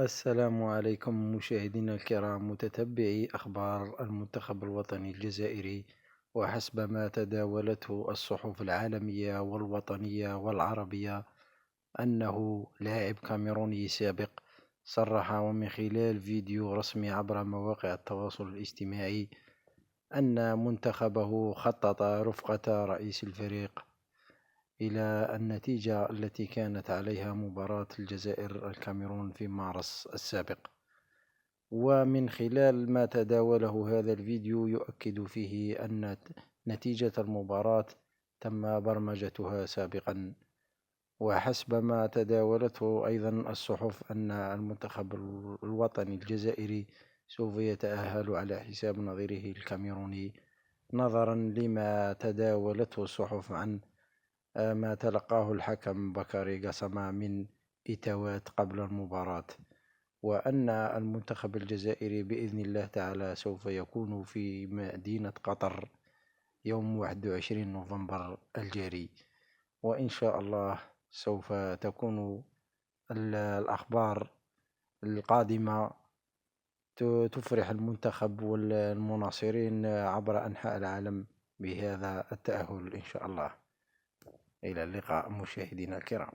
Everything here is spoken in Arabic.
السلام عليكم مشاهدينا الكرام، متتبعي أخبار المنتخب الوطني الجزائري. وحسب ما تداولته الصحف العالمية والوطنية والعربية أنه لاعب كاميروني سابق صرح ومن خلال فيديو رسمي عبر مواقع التواصل الاجتماعي أن منتخبه خطط رفقة رئيس الفريق إلى النتيجة التي كانت عليها مباراة الجزائر الكاميرون في مارس السابق. ومن خلال ما تداوله هذا الفيديو يؤكد فيه أن نتيجة المباراة تم برمجتها سابقا. وحسب ما تداولته أيضا الصحف أن المنتخب الوطني الجزائري سوف يتأهل على حساب نظيره الكاميروني، نظرا لما تداولته الصحف عن ما تلقاه الحكم بكاري قسمة من إتاوات قبل المباراة، وأن المنتخب الجزائري بإذن الله تعالى سوف يكون في مدينة قطر يوم 21 نوفمبر الجاري. وإن شاء الله سوف تكون الأخبار القادمة تفرح المنتخب والمناصرين عبر أنحاء العالم بهذا التأهل إن شاء الله. إلى اللقاء مشاهدينا الكرام.